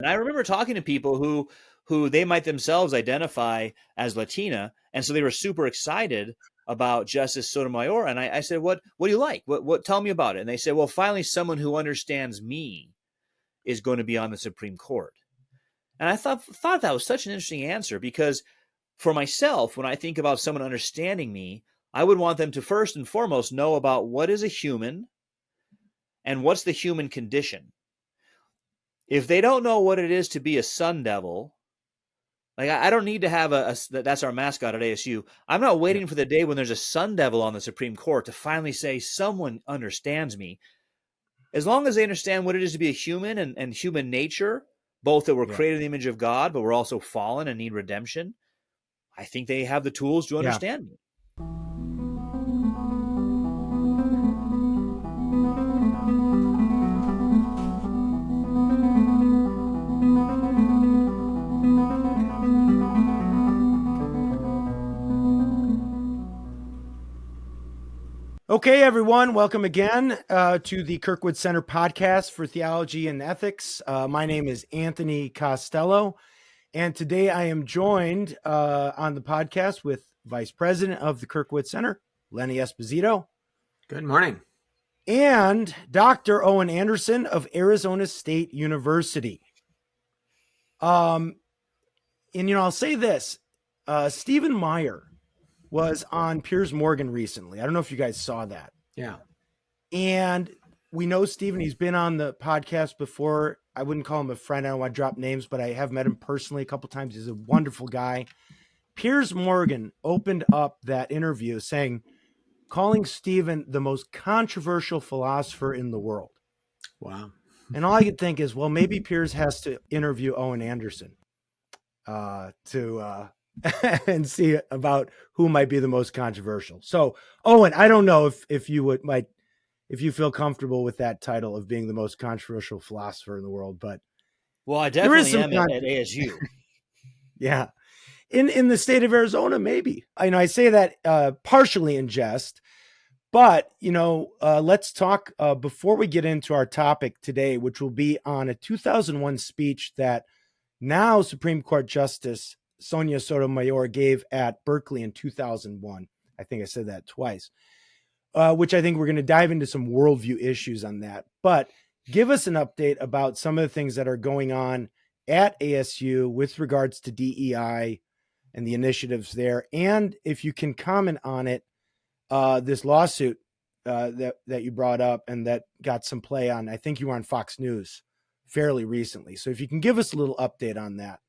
And I remember talking to people who they might themselves identify as Latina, and so they were super excited about Justice Sotomayor. And I said, "What do you like? What? Tell me about it." And they said, "Well, finally, someone who understands me is going to be on the Supreme Court." And I thought that was such an interesting answer, because for myself, when I think about someone understanding me, I would want them to first and foremost know about what is a human and what's the human condition. If they don't know what it is to be a sun devil, like I don't need to have that's our mascot at ASU. I'm not waiting for the day when there's a sun devil on the Supreme Court to finally say someone understands me. As long as they understand what it is to be a human and human nature, both that we're created in the image of God, but we're also fallen and need redemption, I think they have the tools to understand me. Okay, everyone, welcome again to the Kirkwood Center podcast for Theology and Ethics. My name is Anthony Costello, and today I am joined on the podcast with Vice President of the Kirkwood Center, Lenny Esposito. Good morning. And Dr. Owen Anderson of Arizona State University. And, I'll say this, Stephen Meyer was on Piers Morgan recently. I don't know if you guys saw that. Yeah. And we know Stephen, he's been on the podcast before. I wouldn't call him a friend. I don't want to drop names, but I have met him personally a couple times. He's a wonderful guy. Piers Morgan opened up that interview calling Stephen the most controversial philosopher in the world. Wow. And all I could think is, well, maybe Piers has to interview Owen Anderson and see about who might be the most controversial. So, Owen, I don't know if you feel comfortable with that title of being the most controversial philosopher in the world, but well, I definitely am at ASU. Yeah, in the state of Arizona, maybe. I say that partially in jest, but let's talk before we get into our topic today, which will be on a 2001 speech that now Supreme Court Justice Sonia Sotomayor gave at Berkeley in 2001. I think I said that twice, which I think we're going to dive into some worldview issues on that. But give us an update about some of the things that are going on at ASU with regards to DEI and the initiatives there. And if you can comment on it, this lawsuit that you brought up and that got some play on, I think you were on Fox News fairly recently. So if you can give us a little update on that.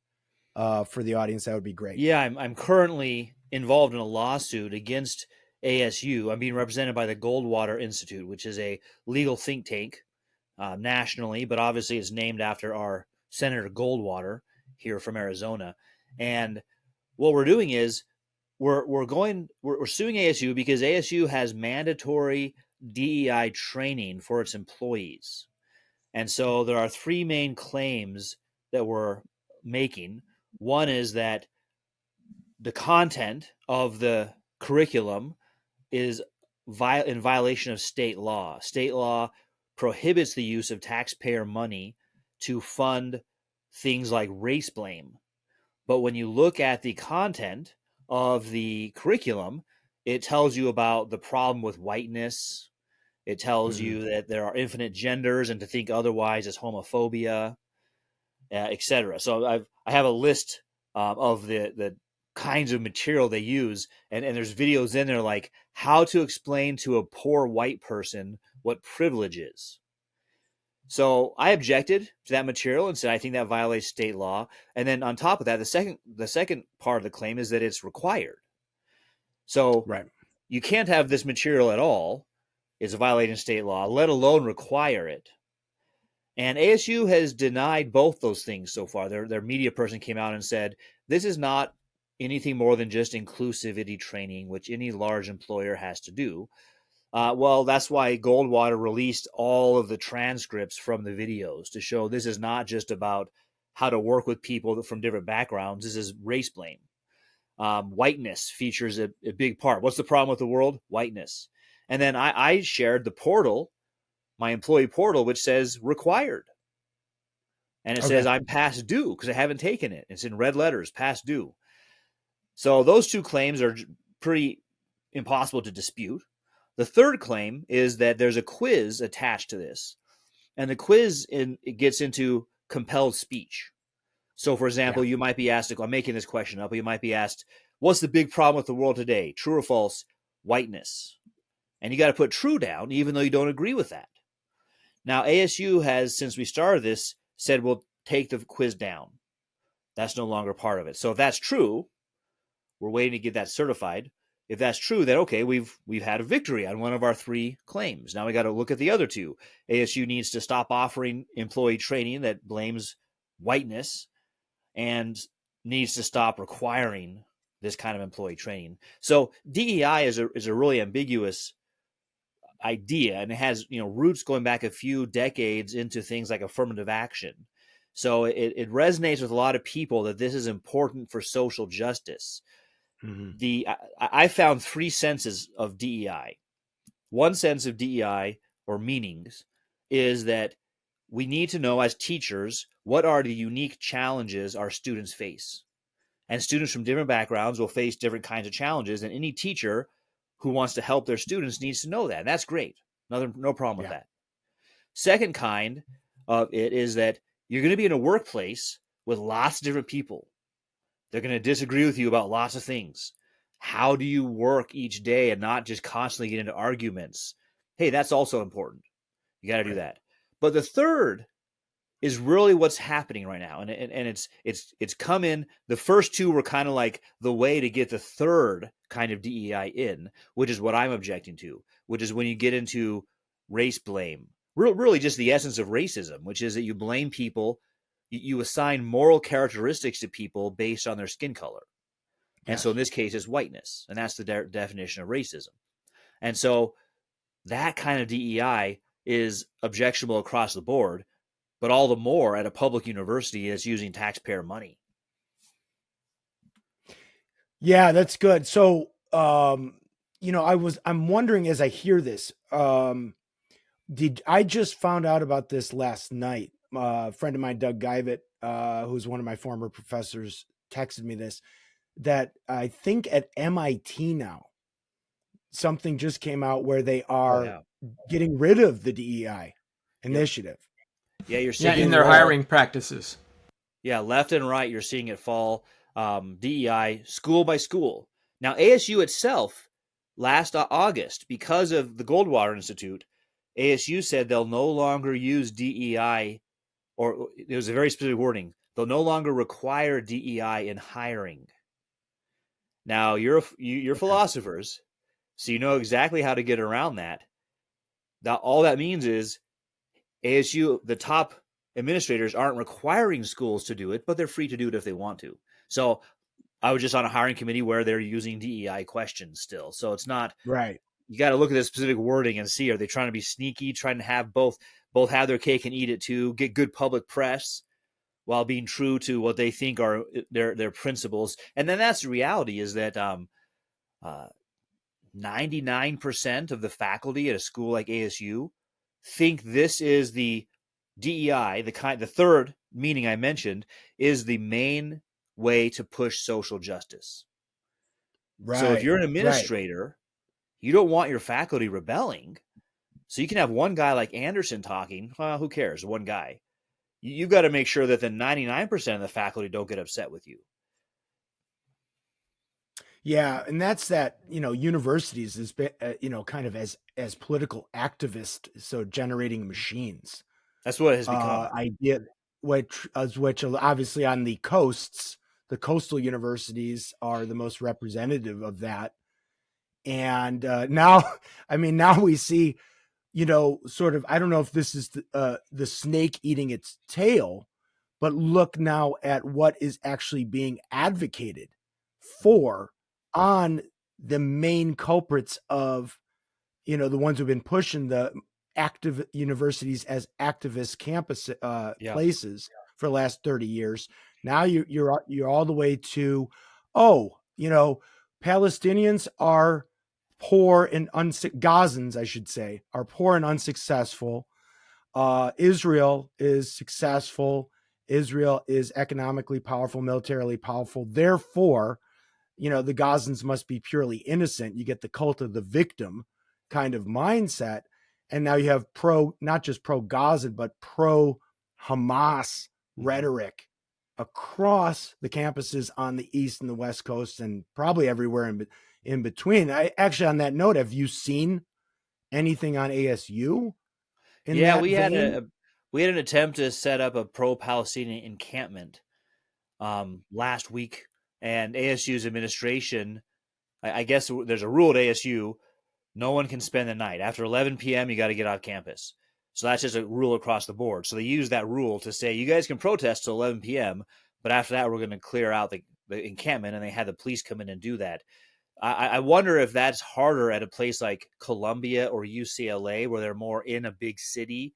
For the audience, that would be great. Yeah, I'm currently involved in a lawsuit against ASU. I'm being represented by the Goldwater Institute, which is a legal think tank nationally, but obviously it's named after our Senator Goldwater here from Arizona. And what we're doing is we're suing ASU because ASU has mandatory DEI training for its employees. And so there are three main claims that we're making. One is that the content of the curriculum is in violation of state law. State law prohibits the use of taxpayer money to fund things like race blame. But when you look at the content of the curriculum, it tells you about the problem with whiteness. It tells you that there are infinite genders, and to think otherwise is homophobia, etc. So I have a list of the kinds of material they use, and there's videos in there like how to explain to a poor white person what privilege is. So I objected to that material and said I think that violates state law. And then on top of that, the second part of the claim is that it's required. So you can't have this material at all. It's violating state law, let alone require it. And ASU has denied both those things so far. Their media person came out and said, this is not anything more than just inclusivity training, which any large employer has to do. Well, that's why Goldwater released all of the transcripts from the videos to show this is not just about how to work with people from different backgrounds. This is race blame. Whiteness features a big part. What's the problem with the world? Whiteness. And then I shared the portal, my employee portal, which says required. And it Okay. says I'm past due because I haven't taken it. It's in red letters, past due. So those two claims are pretty impossible to dispute. The third claim is that there's a quiz attached to this. And the quiz it gets into compelled speech. So, for example, you might be asked, I'm making this question up, but you might be asked, what's the big problem with the world today? True or false? Whiteness. And you got to put true down, even though you don't agree with that. Now, ASU has, since we started this, said we'll take the quiz down. That's no longer part of it. So if that's true, we're waiting to get that certified. If that's true, then okay, we've had a victory on one of our three claims. Now we got to look at the other two. ASU needs to stop offering employee training that blames whiteness and needs to stop requiring this kind of employee training. So DEI is a really ambiguous idea, and it has roots going back a few decades into things like affirmative action. So it resonates with a lot of people that this is important for social justice. Mm-hmm. I found three senses of DEI. One sense of DEI or meanings is that we need to know as teachers what are the unique challenges our students face. And students from different backgrounds will face different kinds of challenges, and any teacher who wants to help their students needs to know that. And that's great. No problem with that. Second kind of it is that you're going to be in a workplace with lots of different people. They're going to disagree with you about lots of things. How do you work each day and not just constantly get into arguments? Hey, that's also important. You got to do that. But the third is really what's happening right now. And it's come in. The first two were kind of like the way to get the third kind of DEI in, which is what I'm objecting to, which is when you get into race blame. Really just the essence of racism, which is that you blame people. You assign moral characteristics to people based on their skin color. And so in this case, it's whiteness. And that's the definition of racism. And so that kind of DEI is objectionable across the board, but all the more at a public university that's using taxpayer money. Yeah, that's good. So, I'm wondering as I hear this, I just found out about this last night. A friend of mine, Doug Guyvett, who's one of my former professors, texted me this, that I think at MIT now, something just came out where they are getting rid of the DEI initiative. Yeah, you're seeing in their hiring practices. Yeah, left and right, you're seeing it fall. DEI, school by school. Now, ASU itself, last August, because of the Goldwater Institute, ASU said they'll no longer use DEI, or it was a very specific wording. They'll no longer require DEI in hiring. Now, you're philosophers, so you know exactly how to get around that. Now, all that means is ASU, the top administrators aren't requiring schools to do it, but they're free to do it if they want to. So I was just on a hiring committee where they're using DEI questions still. So it's not right. You got to look at the specific wording and see, are they trying to be sneaky, trying to have both have their cake and eat it too, get good public press while being true to what they think are their principles. And then that's the reality, is that 99% of the faculty at a school like ASU think this is the DEI, the third meaning I mentioned, is the main way to push social justice. Right. So if you're an administrator, you don't want your faculty rebelling. So you can have one guy like Anderson talking. Well, who cares? One guy. You've got to make sure that the 99% of the faculty don't get upset with you. Yeah, and that's that, universities is, kind of as political activists, so generating machines. That's what it has become. Idea, which obviously on the coasts, the coastal universities are the most representative of that. And now we see, sort of, I don't know if this is the snake eating its tail, but look now at what is actually being advocated for on the main culprits of, the ones who've been pushing the active universities as activist campus places for the last 30 years. Now you're all the way to, Palestinians are poor and Gazans, I should say, are poor and unsuccessful. Israel is successful Israel is economically powerful, militarily powerful. Therefore, the Gazans must be purely innocent. You get the cult of the victim kind of mindset. And now you have not just pro-Gazan, but pro-Hamas rhetoric across the campuses on the East and the West Coast, and probably everywhere in between. Actually, on that note, have you seen anything on ASU? We had an attempt to set up a pro-Palestinian encampment last week, and ASU's administration, I guess there's a rule at ASU, no one can spend the night. After 11 p.m., you got to get off campus. So that's just a rule across the board. So they use that rule to say, you guys can protest till 11 p.m., but after that, we're going to clear out the encampment, and they had the police come in and do that. I wonder if that's harder at a place like Columbia or UCLA, where they're more in a big city,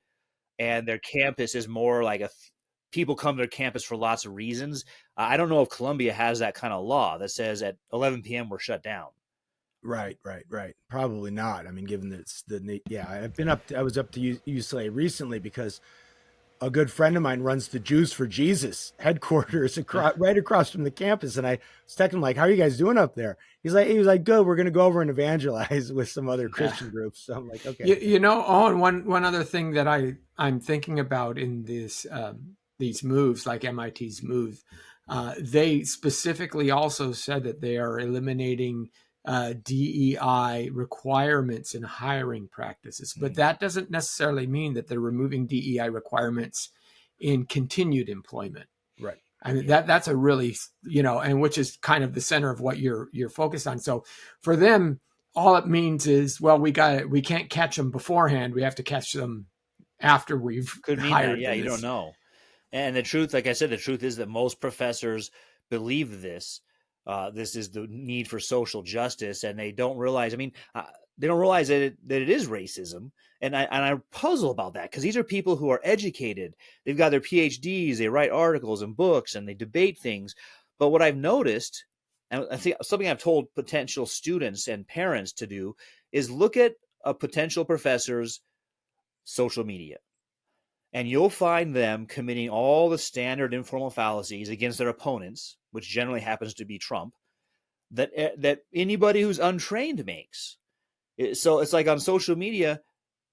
and their campus is more like people come to their campus for lots of reasons. I don't know if Columbia has that kind of law that says at 11 p.m. we're shut down. Right. Probably not. I mean, given that I was up to UCLA recently because a good friend of mine runs the Jews for Jesus headquarters right across from the campus. And I was texting him like, how are you guys doing up there? He was like, good. We're going to go over and evangelize with some other Christian groups. So I'm like, okay. Owen, one other thing that I'm thinking about in these moves, like MIT's move, they specifically also said that they are eliminating DEI requirements in hiring practices, but that doesn't necessarily mean that they're removing DEI requirements in continued employment. Right. I mean, that's a really, and which is kind of the center of what you're focused on. So for them, all it means is, well, we can't catch them beforehand. We have to catch them after we've hired them. Yeah, you don't know. And the truth, like I said, the truth is that most professors believe this. This is the need for social justice, and they don't realize. I mean, they don't realize that it is racism, and I'm puzzled about that because these are people who are educated. They've got their PhDs. They write articles and books, and they debate things. But what I've noticed, and I think something I've told potential students and parents to do, is look at a potential professor's social media. And you'll find them committing all the standard informal fallacies against their opponents, which generally happens to be Trump, that anybody who's untrained makes. So it's like on social media,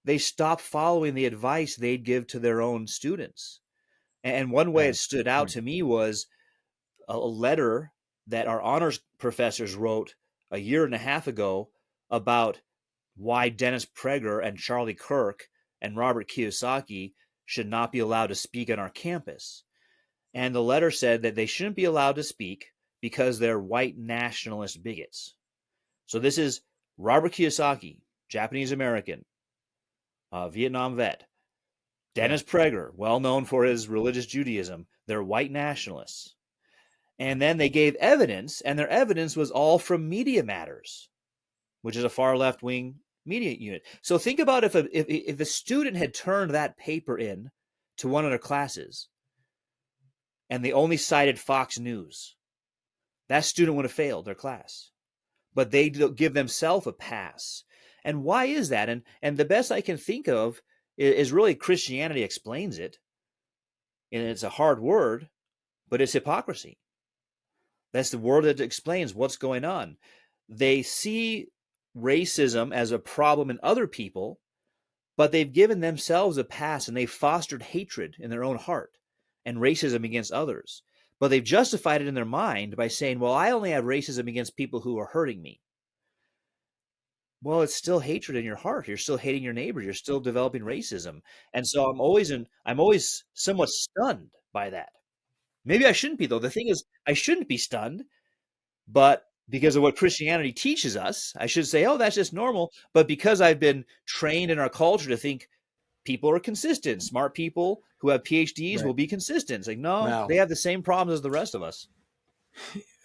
they stop following the advice they'd give to their own students. And one way it stood out to me was a letter that our honors professors wrote a year and a half ago about why Dennis Prager and Charlie Kirk and Robert Kiyosaki should not be allowed to speak on our campus. And the letter said that they shouldn't be allowed to speak because they're white nationalist bigots. So this is Robert Kiyosaki, Japanese American, Vietnam vet. Dennis Prager, well known for his religious Judaism. They're white nationalists. And then they gave evidence, and their evidence was all from Media Matters, which is a far left-wing media unit. So think about if a student had turned that paper in to one of their classes and they only cited Fox News, that student would have failed their class. But they give themselves a pass. And why is that? And the best I can think of is really Christianity explains it. And it's a hard word, but it's hypocrisy. That's the word that explains what's going on. They see racism as a problem in other people, but they've given themselves a pass and they've fostered hatred in their own heart and racism against others. But they've justified it in their mind by saying, well, I only have racism against people who are hurting me. Well, it's still hatred in your heart. You're still hating your neighbor. You're still developing racism. And so I'm always somewhat stunned by that. Maybe I shouldn't be, though. The thing is, I shouldn't be stunned, but because of what Christianity teaches us, I should say, oh, that's just normal. But because I've been trained in our culture to think people are consistent, smart people who have PhDs will be consistent. It's like, no, they have the same problems as the rest of us.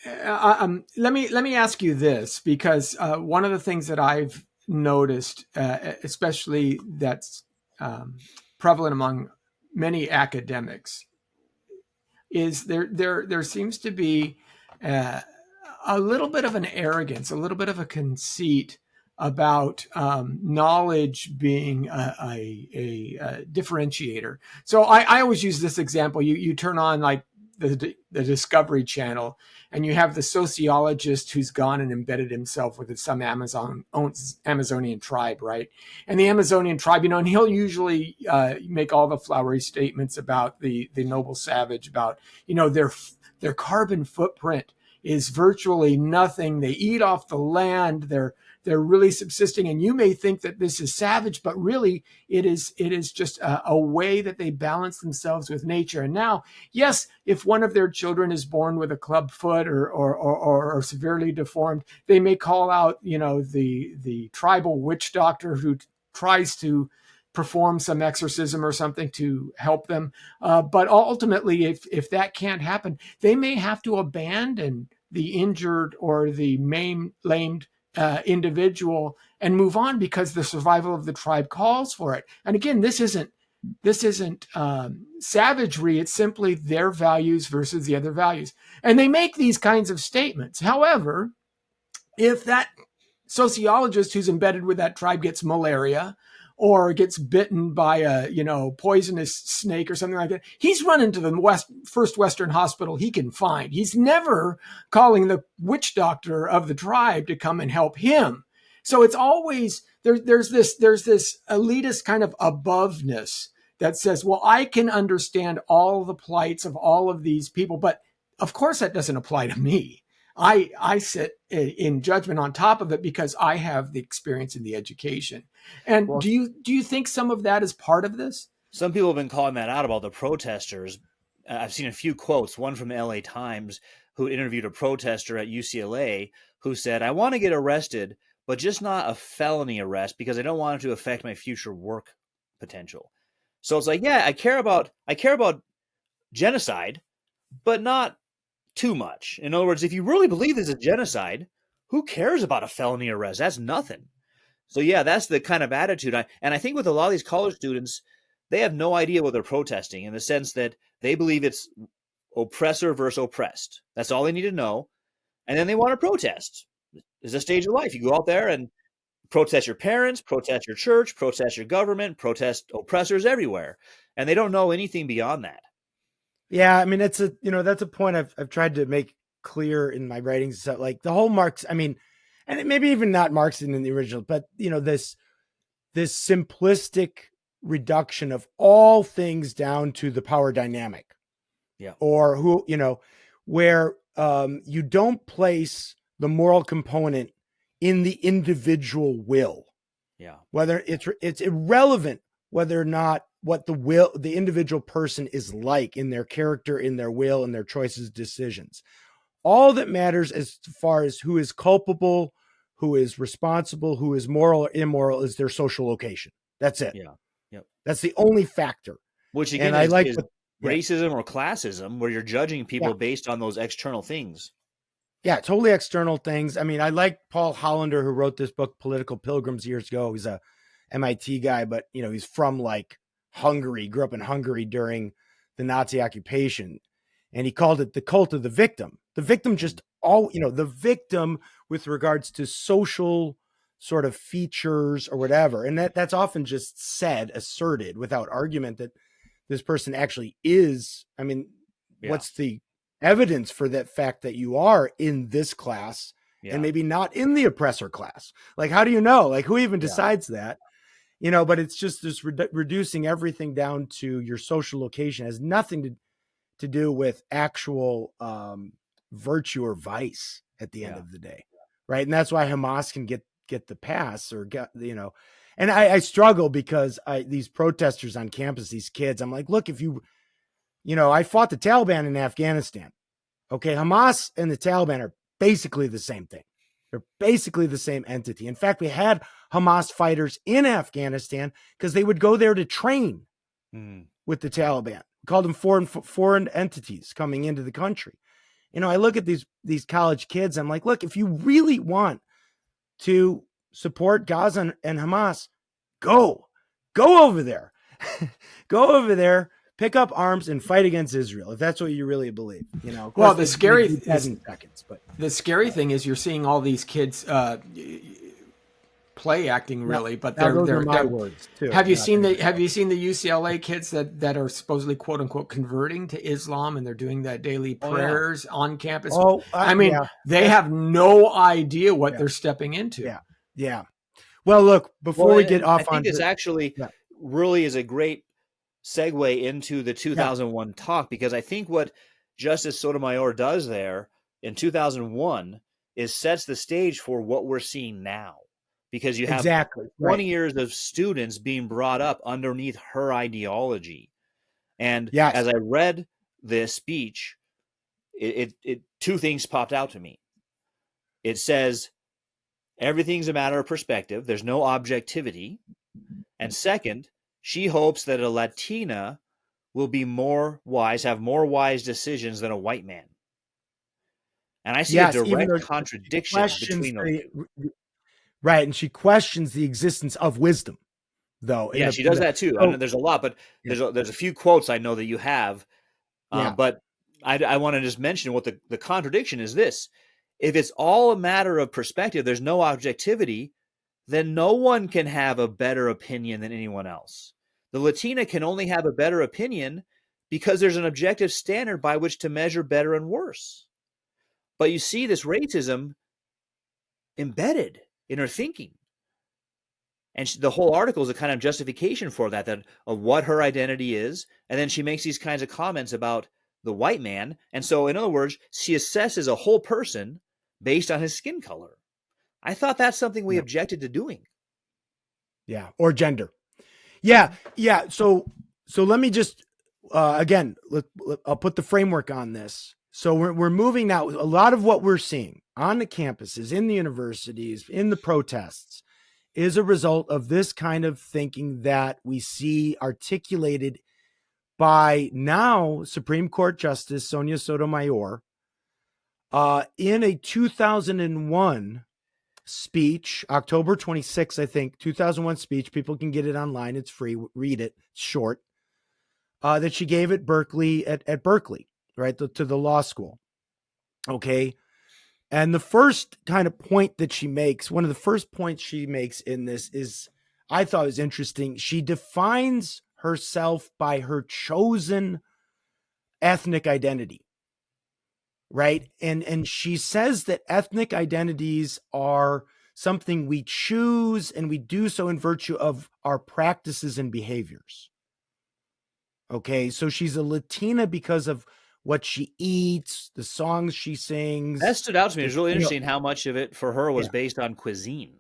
Let me ask you this, because one of the things that I've noticed, especially that's prevalent among many academics, is there seems to be a little bit of an arrogance, a little bit of a conceit about knowledge being a differentiator. So I always use this example. You turn on like the Discovery Channel, and you have the sociologist who's gone and embedded himself with some Amazonian tribe, right? And the Amazonian tribe, and he'll usually make all the flowery statements about the noble savage, about their carbon footprint is virtually nothing. They eat off the land. They're really subsisting, and you may think that this is savage, but really it is just a way that they balance themselves with nature. And now, yes, if one of their children is born with a club foot or severely deformed, they may call out, the tribal witch doctor who tries to perform some exorcism or something to help them. But ultimately, if that can't happen, they may have to abandon the injured or the lamed individual and move on because the survival of the tribe calls for it. And again, this isn't savagery. It's simply their values versus the other values. And they make these kinds of statements. However, if that sociologist who's embedded with that tribe gets malaria or gets bitten by a poisonous snake or something like that, he's running to the first Western hospital he can find. He's never calling the witch doctor of the tribe to come and help him. So it's always there's this elitist kind of aboveness that says, well, I can understand all the plights of all of these people, but of course that doesn't apply to me. I sit in judgment on top of it because I have the experience and the education. And do you think some of that is part of this? Some people have been calling that out about the protesters. I've seen a few quotes, one from the LA Times, who interviewed a protester at UCLA who said, I want to get arrested, but just not a felony arrest because I don't want it to affect my future work potential. So it's like, yeah, I care about genocide, but not too much. In other words, if you really believe this is genocide, who cares about a felony arrest? That's nothing. So yeah, that's the kind of attitude. And I think with a lot of these college students, they have no idea what they're protesting in the sense that they believe it's oppressor versus oppressed. That's all they need to know. And then they want to protest. It's a stage of life. You go out there and protest your parents, protest your church, protest your government, protest oppressors everywhere. And they don't know anything beyond that. Yeah, I mean, that's a point I've tried to make clear in my writings. So like the whole Marx, I mean, and maybe even not Marxian in the original, but this simplistic reduction of all things down to the power dynamic. Yeah. Or where you don't place the moral component in the individual will. Yeah. Whether it's irrelevant whether or not what the individual person is like in their character, in their will, in their choices, decisions. All that matters as far as who is culpable, who is responsible, who is moral or immoral is their social location. That's it. Yeah. Yep. That's the only factor. Which again is racism or classism, where you're judging people based on those external things. Yeah, totally external things. I mean, I like Paul Hollander, who wrote this book, Political Pilgrims, years ago. He's a MIT guy, but he's from like Hungary, grew up in Hungary during the Nazi occupation. And he called it the cult of the victim. The victim the victim with regards to social sort of features or whatever. And that's often just asserted without argument that this person actually is. I mean, what's the evidence for that fact that you are in this class and maybe not in the oppressor class? Like, how do you know? Like, who even decides that? But it's just this reducing everything down to your social location. It has nothing to do with actual virtue or vice at the end of the day. Right. And that's why Hamas can get the pass or and I struggle because these protesters on campus, these kids, I'm like, look, if I fought the Taliban in Afghanistan. Okay. Hamas and the Taliban are basically the same thing. They're basically the same entity. In fact, we had Hamas fighters in Afghanistan because they would go there to train with the Taliban. We called them foreign entities coming into the country. I look at these college kids. I'm like, look, if you really want to support Gaza and Hamas, go over there, go over there, pick up arms and fight against Israel. If that's what you really believe, Well, the scary seconds, but the scary thing is you're seeing all these kids play acting really, but Now, those are my they're words too. have you not seen theirs. have you seen the UCLA kids that are supposedly quote unquote converting to Islam, and they're doing that daily Oh, yeah. prayers on campus? Oh, I mean, yeah. they have no idea what Yeah. they're stepping into. Yeah. Yeah. Well, look, before we get off I think on this actually yeah. really is a great segue into the 2001 talk, because I think what Justice Sotomayor does there in 2001 is sets the stage for what we're seeing now, because you have exactly 20 right. years of students being brought up underneath her ideology. And Yes. as I read this speech, it two things popped out to me. It says everything's a matter of perspective. There's no objectivity. And second, she hopes that a Latina will be more wise, have more wise decisions than a white man. And I see a even though direct she contradiction questions between those. right, and she questions the existence of wisdom, though. Yeah, she does that too. oh, And there's a lot, but yeah. there's a few quotes I know that you have. Yeah. But I want to just mention what the contradiction is this. If it's all a matter of perspective, there's no objectivity, then no one can have a better opinion than anyone else. The Latina can only have a better opinion because there's an objective standard by which to measure better and worse. But you see this racism embedded in her thinking. And the whole article is a kind of justification for that of what her identity is. And then she makes these kinds of comments about the white man. And so, in other words, she assesses a whole person based on his skin color. I thought that's something we objected to doing. Yeah. Or gender. Yeah. Yeah. So let me just, again, I'll put the framework on this. So we're moving now. A lot of what we're seeing on the campuses, in the universities, in the protests, is a result of this kind of thinking that we see articulated by now Supreme Court Justice Sonia Sotomayor in a 2001 speech, October 26th, I think, 2001 speech. People can get it online. It's free. Read it. It's short. That she gave at Berkeley, at Berkeley, right, to the law school. Okay. And the first kind of point that she makes, one of the first points she makes in this is, I thought was interesting. She defines herself by her chosen ethnic identity, right? And she says that ethnic identities are something we choose, and we do so in virtue of our practices and behaviors. Okay, so she's a Latina because of what she eats, the songs she sings. That stood out to me. It was really interesting how much of it for her was based on cuisine.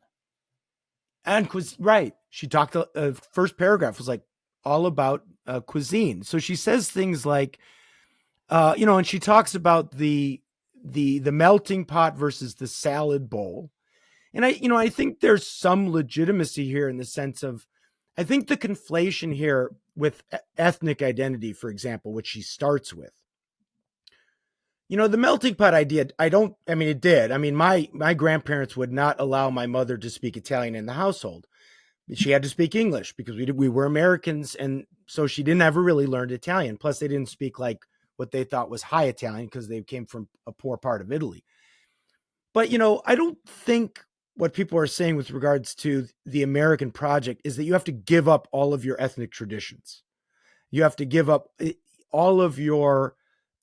And right. She talked, the first paragraph was like all about cuisine. So she says things like, and she talks about the melting pot versus the salad bowl. And I think there's some legitimacy here in the sense of, I think the conflation here with ethnic identity, for example, which she starts with, the melting pot idea, it did. I mean, my grandparents would not allow my mother to speak Italian in the household. She had to speak English because we were Americans. And so she didn't ever really learn Italian. Plus they didn't speak like what they thought was high Italian because they came from a poor part of Italy. But, I don't think what people are saying with regards to the American project is that you have to give up all of your ethnic traditions. You have to give up all of your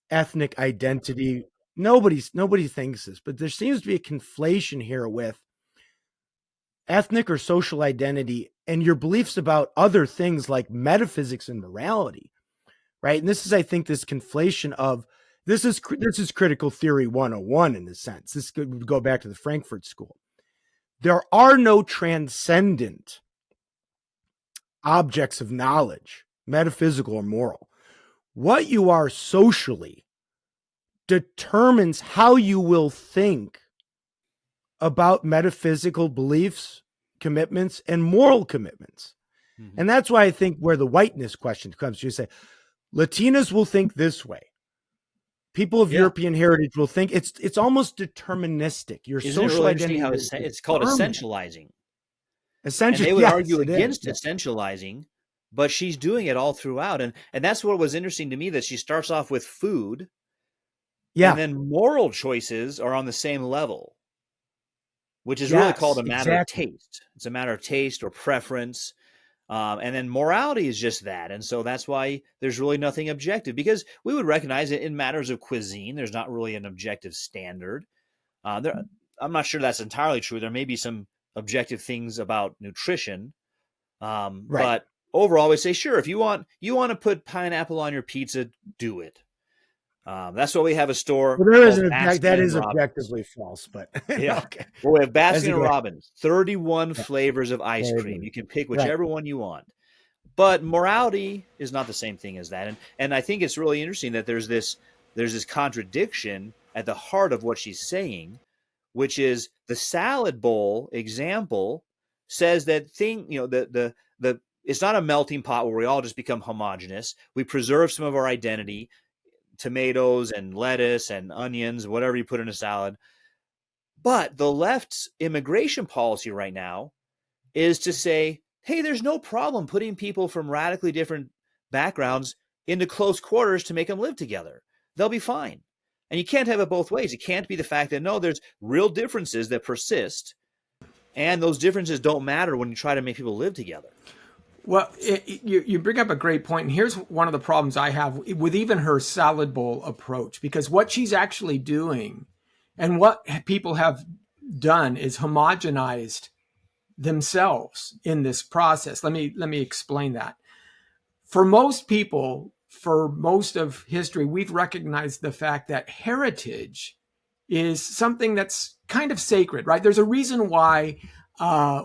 ethnic identity. Nobody thinks this, but there seems to be a conflation here with ethnic or social identity and your beliefs about other things like metaphysics and morality, right? And this is, I think, this conflation of this is critical theory 101 in a sense. This could go back to the Frankfurt School. There are no transcendent objects of knowledge, metaphysical or moral. What you are socially determines how you will think about metaphysical beliefs, commitments, and moral commitments. Mm-hmm. And that's why I think where the whiteness question comes, you say, Latinas will think this way. People of European heritage will think it's almost deterministic. Your social identity. How it's called essentializing. Essentially, and they would argue against essentializing, but she's doing it all throughout. And that's what was interesting to me, that she starts off with food. Yeah. And then moral choices are on the same level. which is really called Yes, a matter of exactly. taste. It's a matter of taste or preference. And then morality is just that. And so that's why there's really nothing objective, because we would recognize it in matters of cuisine. There's not really an objective standard. I'm not sure that's entirely true. There may be some objective things about nutrition. Right. But overall, we say, sure, if you want to put pineapple on your pizza, do it. That's why we have a store Well, there is called an that Baskin and is Robbins. objectively false, but Yeah. okay. Well, we have As Baskin a and good Robbins, 31 yeah, flavors of ice cream. flavor. You can pick Right. whichever one you want. But morality is not the same thing as that. And I think it's really interesting that there's this contradiction at the heart of what she's saying, which is the salad bowl example says that the it's not a melting pot where we all just become homogenous. We preserve some of our identity, tomatoes and lettuce and onions, whatever you put in a salad. But the left's immigration policy right now is to say, hey, there's no problem putting people from radically different backgrounds into close quarters to make them live together. They'll be fine. And you can't have it both ways. It can't be the fact that, no, there's real differences that persist, and those differences don't matter when you try to make people live together. Well, you bring up a great point. And here's one of the problems I have with even her salad bowl approach, because what she's actually doing and what people have done is homogenized themselves in this process. Let me explain that. For most people, for most of history, we've recognized the fact that heritage is something that's kind of sacred, right? There's a reason why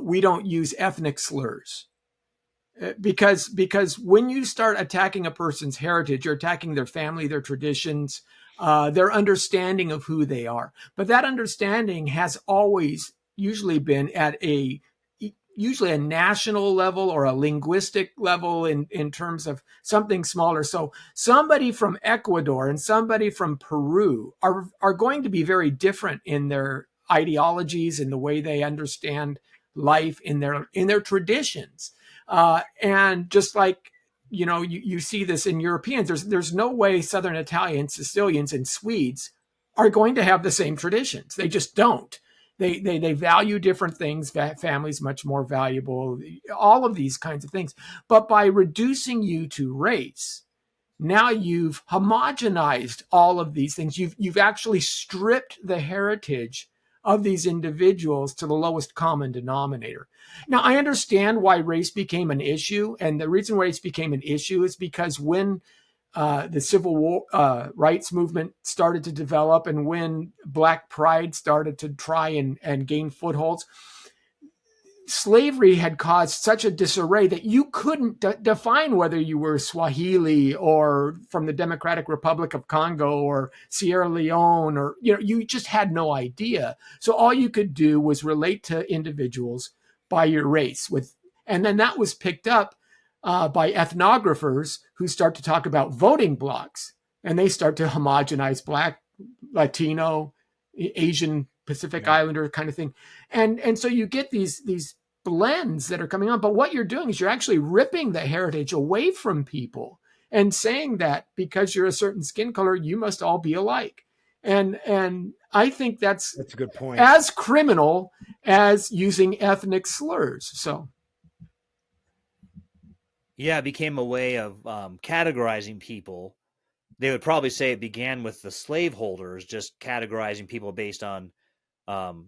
we don't use ethnic slurs. Because when you start attacking a person's heritage, you're attacking their family, their traditions, their understanding of who they are. But that understanding has always usually been at usually a national level or a linguistic level in terms of something smaller. So somebody from Ecuador and somebody from Peru are going to be very different in their ideologies, in the way they understand life, in their traditions. And just like, you see this in Europeans, there's no way Southern Italians, Sicilians, and Swedes are going to have the same traditions. They just don't. They value different things. Family's much more valuable. All of these kinds of things. But by reducing you to race, now you've homogenized all of these things. You've actually stripped the heritage of these individuals to the lowest common denominator. Now, I understand why race became an issue. And the reason race became an issue is because when the civil rights movement started to develop and when Black pride started to try and gain footholds, slavery had caused such a disarray that you couldn't define whether you were Swahili or from the Democratic Republic of Congo or Sierra Leone, or you just had no idea. So all you could do was relate to individuals by your race. And then that was picked up by ethnographers who start to talk about voting blocks, and they start to homogenize Black, Latino, Asian, Pacific Islander kind of thing. And so you get these blends that are coming on. But what you're doing is you're actually ripping the heritage away from people and saying that because you're a certain skin color, you must all be alike. And I think that's a good point. As criminal as using ethnic slurs. So yeah, it became a way of categorizing people. They would probably say it began with the slaveholders, just categorizing people based on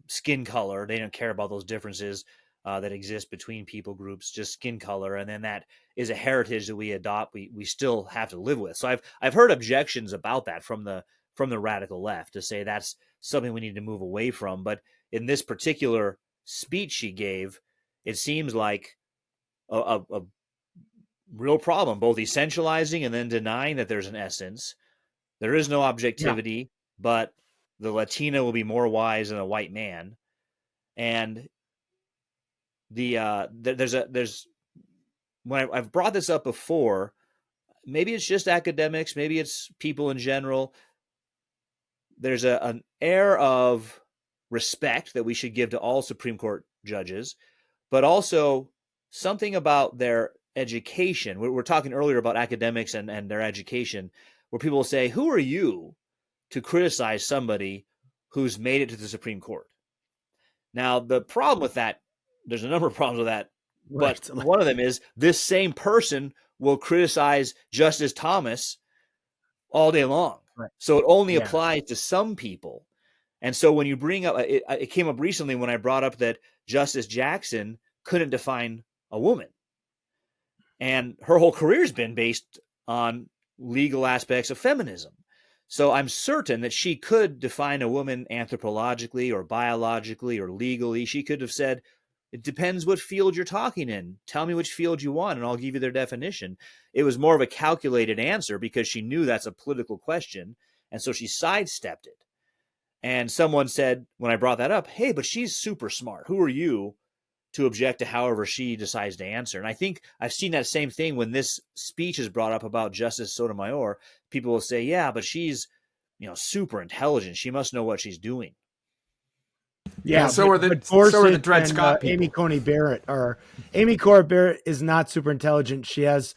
skin color. They don't care about those differences that exist between people groups, just skin color. And then that is a heritage that we adopt. We still have to live with. So I've heard objections about that from the radical left to say that's something we need to move away from. But in this particular speech she gave, it seems like a real problem, both essentializing and then denying that there's an essence. There is no objectivity, but the Latino will be more wise than a white man. And there's when I've brought this up before, maybe it's just academics, maybe it's people in general. There's an air of respect that we should give to all Supreme Court judges, but also something about their education. We're talking earlier about academics and their education, where people will say, who are you to criticize somebody who's made it to the Supreme Court? Now, the problem with that, there's a number of problems with that, but Right. one of them is this same person will criticize Justice Thomas all day long. Right. So it only Yeah. applies to some people. And so when you bring up, it came up recently when I brought up that Justice Jackson couldn't define a woman. And her whole career's been based on legal aspects of feminism. So I'm certain that she could define a woman anthropologically or biologically or legally. She could have said, it depends what field you're talking in. Tell me which field you want, and I'll give you their definition. It was more of a calculated answer because she knew that's a political question, and so she sidestepped it. And someone said, when I brought that up, hey, but she's super smart. Who are you to object to however she decides to answer? And I think I've seen that same thing when this speech is brought up about Justice Sotomayor. People will say, yeah, but she's, super intelligent. She must know what she's doing. Yeah, so are the Dred Scott people. Amy Coney Barrett, or Amy Coney Barrett is not super intelligent. She has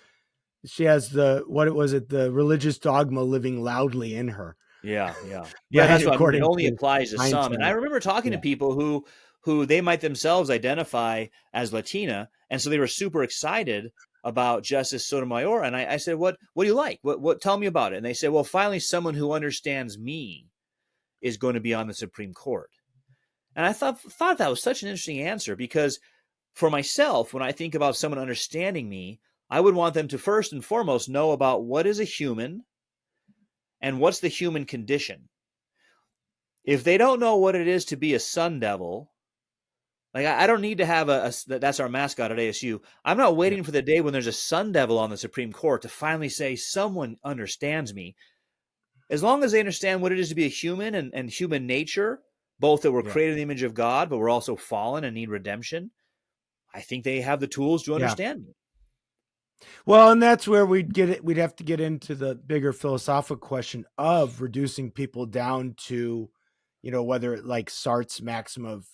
the the religious dogma living loudly in her. Yeah. That's what I mean. It only applies to some. hindsight. And I remember talking to people who they might themselves identify as Latina, and so they were super excited about Justice Sotomayor. And I said, "What do you like? What? Tell me about it." And they said, "Well, finally, someone who understands me is going to be on the Supreme Court." And I thought that was such an interesting answer, because for myself, when I think about someone understanding me, I would want them to first and foremost know about what is a human and what's the human condition. If they don't know what it is to be a sun devil, like I don't need to have that's our mascot at ASU. I'm not waiting for the day when there's a sun devil on the Supreme Court to finally say someone understands me. As long as they understand what it is to be a human and human nature, both that we're created in the image of God, but we're also fallen and need redemption, I think they have the tools to understand me. Well, and that's where we'd have to get into the bigger philosophical question of reducing people down to, whether like Sartre's maxim of,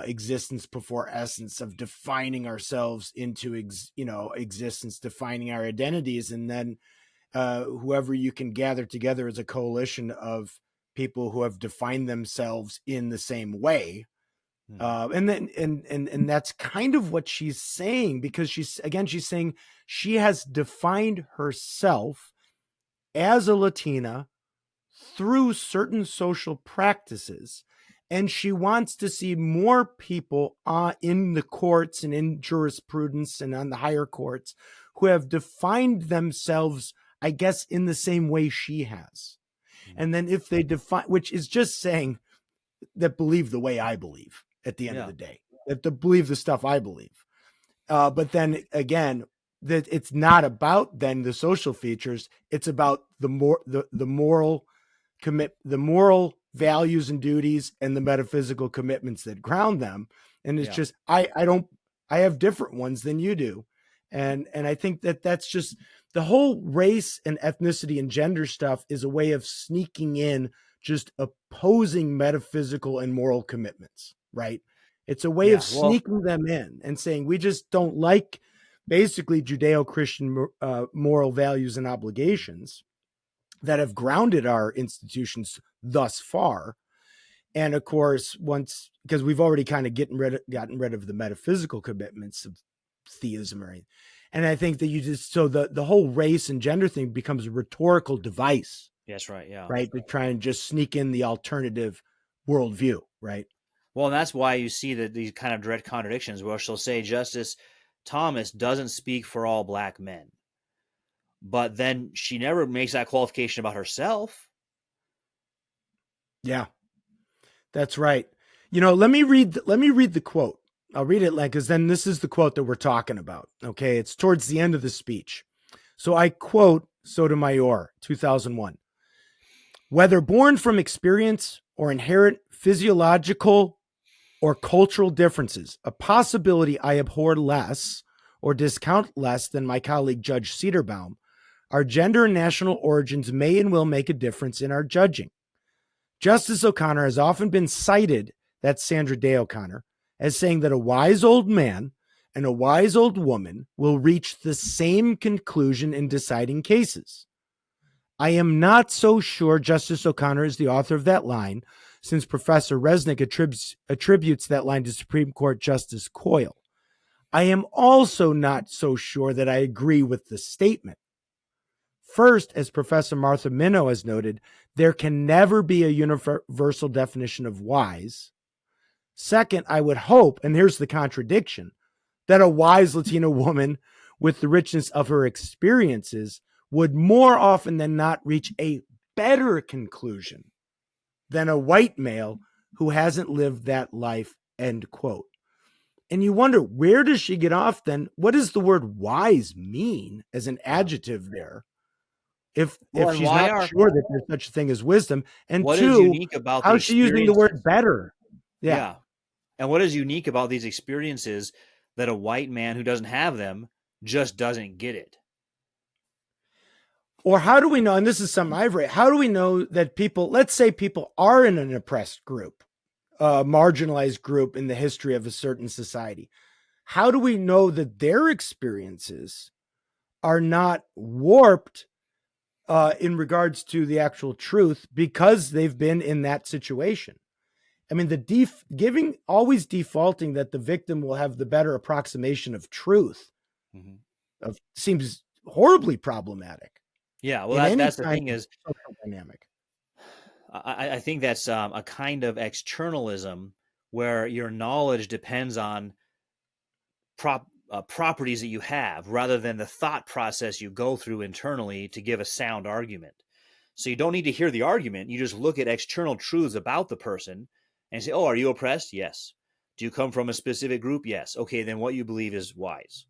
existence before essence, of defining ourselves into, existence, defining our identities. And then whoever you can gather together as a coalition of people who have defined themselves in the same way. And that's kind of what she's saying, because she's saying she has defined herself as a Latina through certain social practices. And she wants to see more people in the courts and in jurisprudence and on the higher courts who have defined themselves, I guess, in the same way she has. And then if they define, which is just saying that believe the way I believe at the end of the day, that to believe the stuff I believe. But then again, that it's not about then the social features. It's about the moral values and duties and the metaphysical commitments that ground them. And it's just, I have different ones than you do. And I think that's just the whole race and ethnicity and gender stuff is a way of sneaking in just opposing metaphysical and moral commitments, right? It's a way of sneaking them in and saying, we just don't like basically Judeo-Christian moral values and obligations that have grounded our institutions thus far. And of course, because we've already kind of gotten rid of the metaphysical commitments of theism or anything. And I think that so the whole race and gender thing becomes a rhetorical device. That's right. Yeah. Right. To try and just sneak in the alternative worldview. Right. Well, and that's why you see these kind of direct contradictions where she'll say Justice Thomas doesn't speak for all black men, but then she never makes that qualification about herself. Yeah, that's right. Let me read the quote. I'll read it because then this is the quote that we're talking about. Okay. It's towards the end of the speech. So I quote Sotomayor, 2001. Whether born from experience or inherent physiological or cultural differences, a possibility I abhor less or discount less than my colleague Judge Cedarbaum, our gender and national origins may and will make a difference in our judging. Justice O'Connor has often been cited, that's Sandra Day O'Connor, as saying that a wise old man and a wise old woman will reach the same conclusion in deciding cases. I am not so sure Justice O'Connor is the author of that line, since Professor Resnick attributes that line to Supreme Court Justice Coyle. I am also not so sure that I agree with the statement. First, as Professor Martha Minow has noted, there can never be a universal definition of wise. Second, I would hope, and here's the contradiction, that a wise Latina woman with the richness of her experiences would more often than not reach a better conclusion than a white male who hasn't lived that life, end quote. And you wonder, where does she get off then? What does the word wise mean as an adjective there? If she's not sure that there's such a thing as wisdom, and what two, is unique about how's she using the word better? Yeah. And what is unique about these experiences that a white man who doesn't have them just doesn't get it? Or how do we know, and this is something I've read, how do we know that people, let's say people are in an oppressed group, a marginalized group in the history of a certain society, how do we know that their experiences are not warped in regards to the actual truth because they've been in that situation? I mean, always defaulting that the victim will have the better approximation of truth seems horribly problematic. Yeah, well, that's the thing is, dynamic. I think that's a kind of externalism where your knowledge depends on properties that you have rather than the thought process you go through internally to give a sound argument. So you don't need to hear the argument. You just look at external truths about the person and say, oh, are you oppressed? Yes. Do you come from a specific group? Yes. Okay, then what you believe is wise.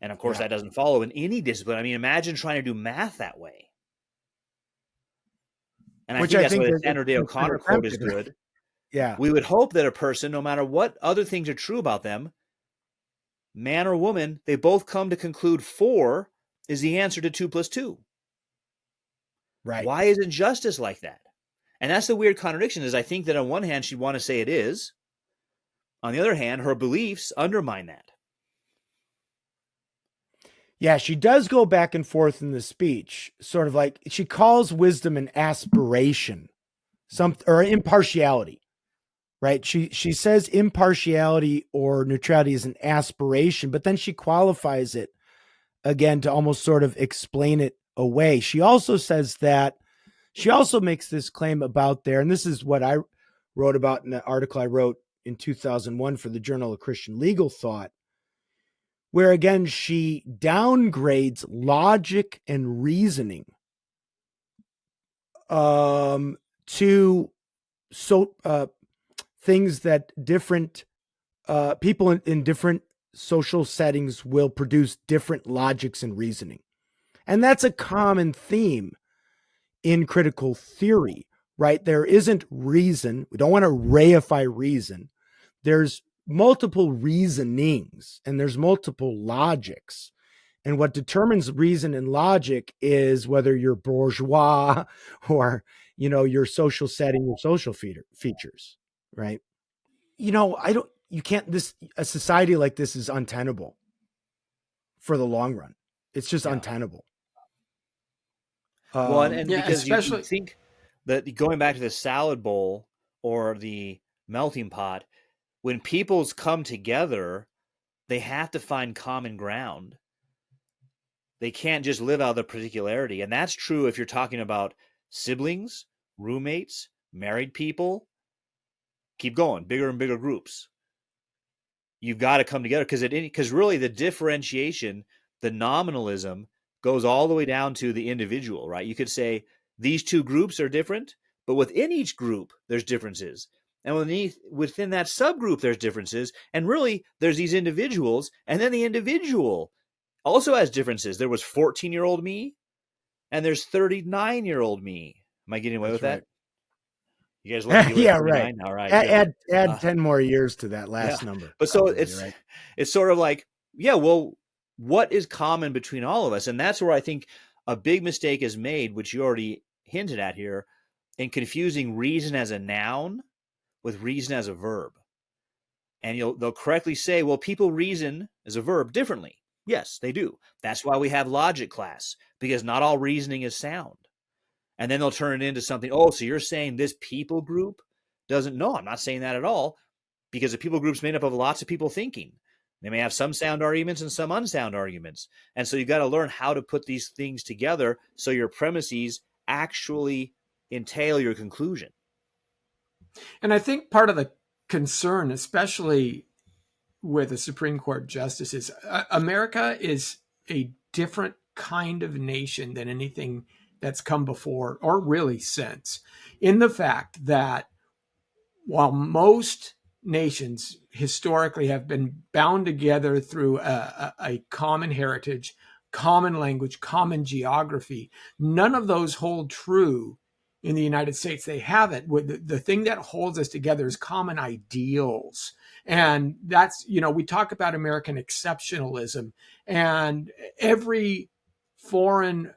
And of course, that doesn't follow in any discipline. I mean, imagine trying to do math that way. And I think that's why the Sandra Day O'Connor quote is good. Yeah. We would hope that a person, no matter what other things are true about them, man or woman, they both come to conclude 4 is the answer to 2 + 2. Right. Why isn't justice like that? And that's the weird contradiction is I think that on one hand, she'd want to say it is. On the other hand, her beliefs undermine that. Yeah, she does go back and forth in the speech, sort of like she calls wisdom an aspiration, or impartiality, right? She says impartiality or neutrality is an aspiration, but then she qualifies it again to almost sort of explain it away. She also says that she also makes this claim about there, and this is what I wrote about in an article I wrote in 2001 for the Journal of Christian Legal Thought, where again, she downgrades logic and reasoning to things that different people in different social settings will produce different logics and reasoning. And that's a common theme in critical theory, right? There isn't reason. We don't want to reify reason. There's multiple reasonings and there's multiple logics. And what determines reason and logic is whether you're bourgeois or, your social setting, your social features, right? A society like this is untenable for the long run. It's just untenable. Well, and because you think that going back to the salad bowl or the melting pot, when peoples come together, they have to find common ground. They can't just live out of their particularity. And that's true if you're talking about siblings, roommates, married people. Keep going, bigger and bigger groups. You've got to come together because really the differentiation, the nominalism goes all the way down to the individual, right? You could say these two groups are different, but within each group, there's differences. And within that subgroup, there's differences. And really, there's these individuals. And then the individual also has differences. There was 14-year-old me, and there's 39-year-old me. Am I getting away with that? You guys lucky with 39? Right. All right. Add 10 more years to that last number. But so it's sort of like, well, what is common between all of us? And that's where I think a big mistake is made, which you already hinted at here, in confusing reason as a noun with reason as a verb. And they'll correctly say, well, people reason as a verb differently. Yes, they do. That's why we have logic class, because not all reasoning is sound. And then they'll turn it into something. Oh, so you're saying this people group doesn't? No, I'm not saying that at all, because the people group's made up of lots of people thinking. They may have some sound arguments and some unsound arguments. And so you've got to learn how to put these things together so your premises actually entail your conclusion. And I think part of the concern, especially with the Supreme Court justices, America is a different kind of nation than anything that's come before or really since, in the fact that while most nations historically have been bound together through a common heritage, common language, common geography, none of those hold true in the United States. They haven't. The thing that holds us together is common ideals. And that's, we talk about American exceptionalism, and every foreign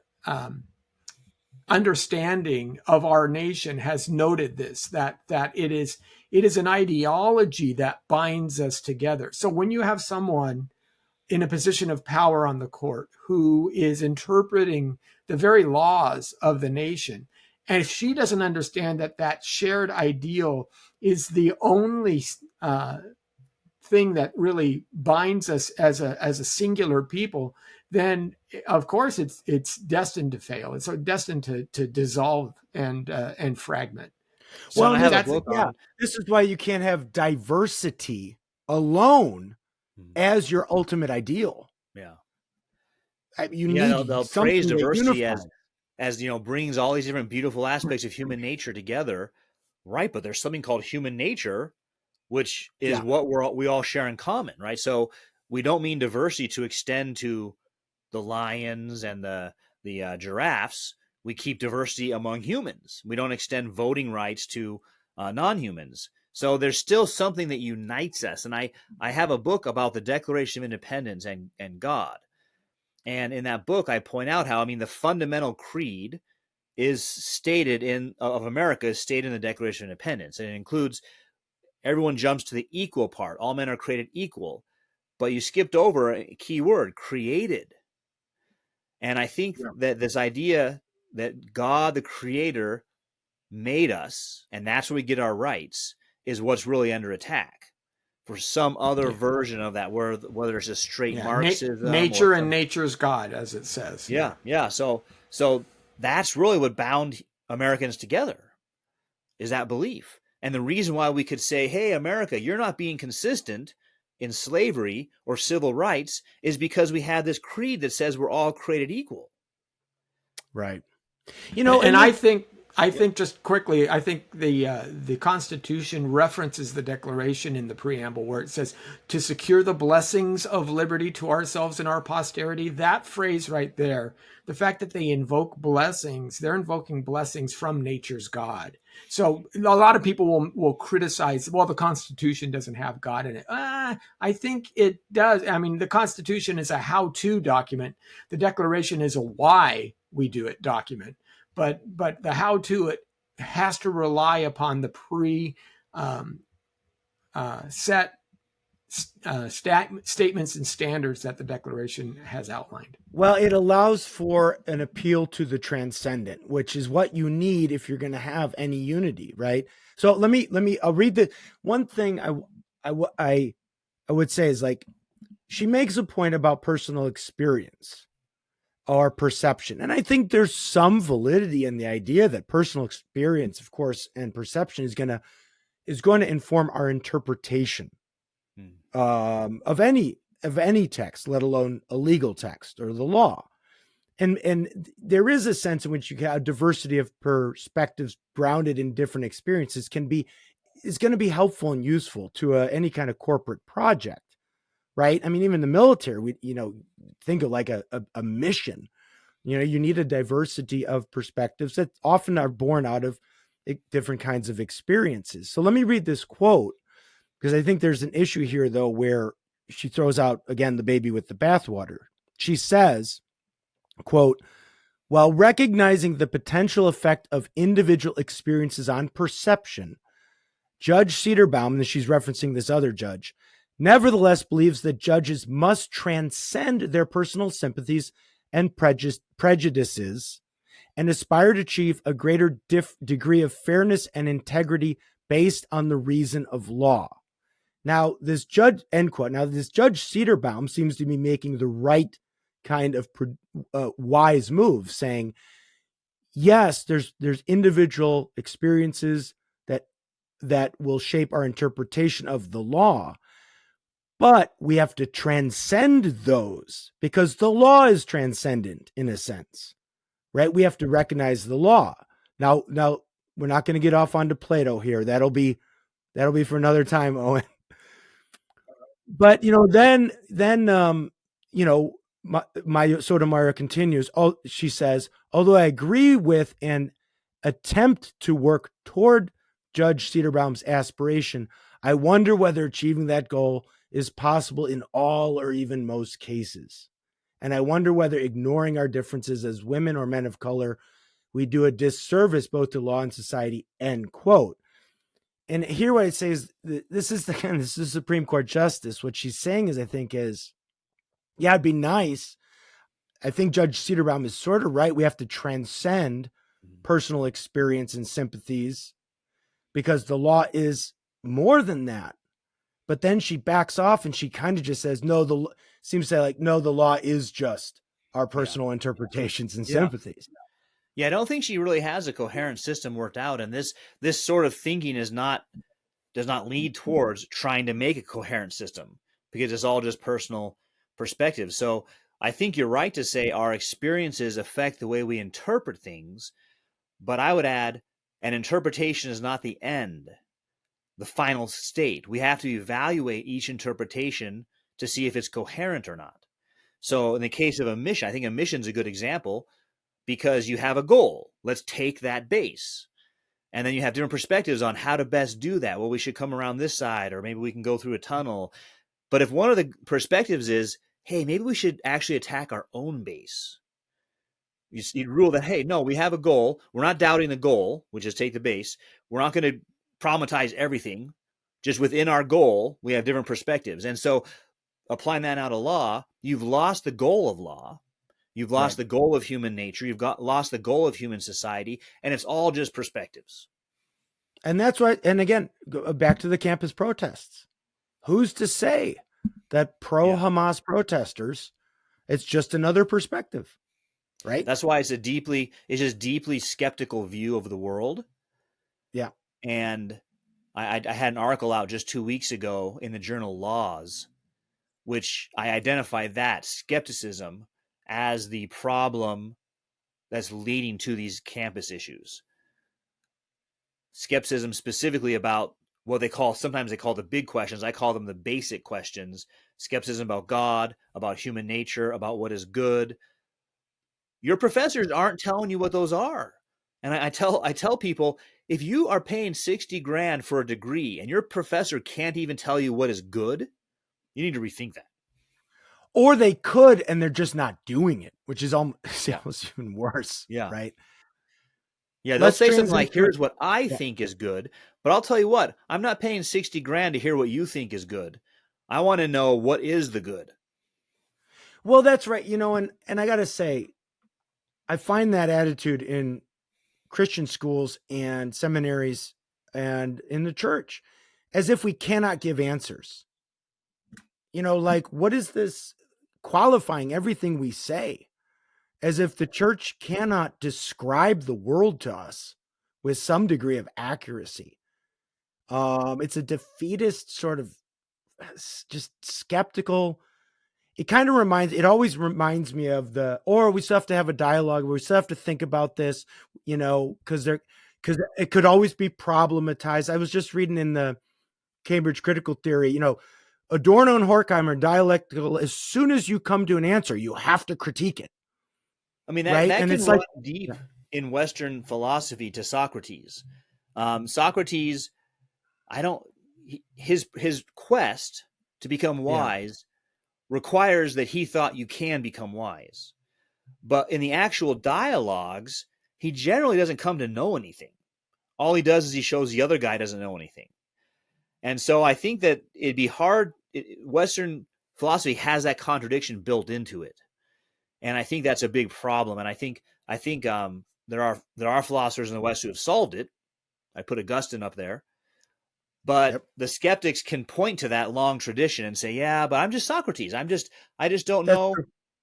understanding of our nation has noted this, that it is an ideology that binds us together. So when you have someone in a position of power on the court who is interpreting the very laws of the nation, and if she doesn't understand that shared ideal is the only thing that really binds us as a singular people, then of course it's destined to fail. It's destined to dissolve and fragment. So Well, I have a book on. this is why you can't have diversity alone as your ultimate ideal. Yeah. You need they'll something praise that diversity unifies. as brings all these different beautiful aspects of human nature together, right? But there's something called human nature, which is what we all share in common, right? So we don't mean diversity to extend to the lions and the giraffes. We keep diversity among humans. We don't extend voting rights to non-humans. So there's still something that unites us. And I have a book about the Declaration of Independence and God. And in that book, I point out how, the fundamental creed is stated of America is stated in the Declaration of Independence. And it includes, everyone jumps to the equal part. All men are created equal. But you skipped over a key word, created. And I think that this idea that God, the creator, made us, and that's where we get our rights, is what's really under attack for some other version of that, whether it's a straight Marxism. Nature and nature's God, as it says. Yeah. So that's really what bound Americans together, is that belief. And the reason why we could say, hey, America, you're not being consistent in slavery or civil rights, is because we have this creed that says we're all created equal. Right. And I think just quickly, I think the Constitution references the Declaration in the preamble, where it says, to secure the blessings of liberty to ourselves and our posterity. That phrase right there, the fact that they invoke blessings, they're invoking blessings from nature's God. So a lot of people will criticize, well, the Constitution doesn't have God in it. I think it does. The Constitution is a how-to document. The Declaration is a why we do it document. But the how-to, it has to rely upon the set statements and standards that the Declaration has outlined. Well, it allows for an appeal to the transcendent, which is what you need if you're going to have any unity, right? So I'll read the one thing I would say is, like, she makes a point about personal experience or perception. And I think there's some validity in the idea that personal experience, of course, and perception is going to inform our interpretation of any text, let alone a legal text or the law. And there is a sense in which you have a diversity of perspectives grounded in different experiences is going to be helpful and useful to any kind of corporate project. Right. Even the military, we, think of like a mission. You need a diversity of perspectives that often are born out of different kinds of experiences. So let me read this quote, because I think there's an issue here, though, where she throws out, again, the baby with the bathwater. She says, quote, while recognizing the potential effect of individual experiences on perception, Judge Cedarbaum, and she's referencing this other judge, nevertheless believes that judges must transcend their personal sympathies and prejudices and aspire to achieve a greater degree of fairness and integrity based on the reason of law. Now, this judge, end quote. Now, this Judge Cedarbaum seems to be making the right kind of wise move, saying, yes, there's individual experiences that will shape our interpretation of the law, but we have to transcend those because the law is transcendent in a sense, right? We have to recognize the law. Now we're not going to get off onto Plato here. That'll be for another time, Owen. But then my Sotomayor continues. Oh, she says, although I agree with and attempt to work toward Judge Cedarbaum's aspiration, I wonder whether achieving that goal is possible in all or even most cases. And I wonder whether ignoring our differences as women or men of color, we do a disservice both to law and society, end quote. And here what I say is, this is the Supreme Court Justice. What she's saying is, yeah, it'd be nice. I think Judge Cedarbaum is sort of right. We have to transcend personal experience and sympathies because the law is more than that. But then she backs off and she kind of just says, no, seems to say like, no, the law is just our personal interpretations and sympathies. Yeah, I don't think she really has a coherent system worked out. And this sort of thinking does not lead towards trying to make a coherent system because it's all just personal perspective. So I think you're right to say our experiences affect the way we interpret things. But I would add, an interpretation is not the end, the final state. We have to evaluate each interpretation to see if it's coherent or not. So in the case of a mission, I think a mission is a good example because you have a goal. Let's take that base. And then you have different perspectives on how to best do that. Well, we should come around this side, or maybe we can go through a tunnel. But if one of the perspectives is, hey, maybe we should actually attack our own base. You rule that, hey, no, we have a goal. We're not doubting the goal, which is take the base. We're not going to problematize everything. Just within our goal, we have different perspectives. And so applying that now to law, you've lost the goal of law. You've lost the goal of human nature. You've lost the goal of human society. And it's all just perspectives. And that's right. And again, back to the campus protests. Who's to say that pro-Hamas protesters, it's just another perspective? Right. That's why it's just deeply skeptical view of the world. Yeah. And I had an article out just 2 weeks ago in the journal Laws, which I identified that skepticism as the problem that's leading to these campus issues. Skepticism specifically about what sometimes they call the big questions. I call them the basic questions. Skepticism about God, about human nature, about what is good. Your professors aren't telling you what those are. And I tell people, if you are paying $60,000 for a degree and your professor can't even tell you what is good, you need to rethink that. Or they could, and they're just not doing it, which is almost even worse. Yeah. Right. Yeah. They'll say something like, here's what I think is good, but I'll tell you what, I'm not paying $60,000 to hear what you think is good. I want to know what is the good. Well, that's right. And I got to say, I find that attitude in Christian schools and seminaries and in the church, as if we cannot give answers. Like, what is this qualifying everything we say? As if the church cannot describe the world to us with some degree of accuracy. It's a defeatist sort of just skeptical. It always reminds me of we still have to have a dialogue. We still have to think about this, because it could always be problematized. I was just reading in the Cambridge Critical Theory, Adorno and Horkheimer are dialectical. As soon as you come to an answer, you have to critique it. I mean, that can run deep in Western philosophy to Socrates. Socrates, his quest to become wise requires that he thought you can become wise. But in the actual dialogues, he generally doesn't come to know anything. All he does is he shows the other guy doesn't know anything. And so I think that it'd be hard. Western philosophy has that contradiction built into it. And I think that's a big problem. And I think there are philosophers in the West who have solved it. I put Augustine up there. But the skeptics can point to that long tradition and say, yeah, but I'm just Socrates. I just don't know.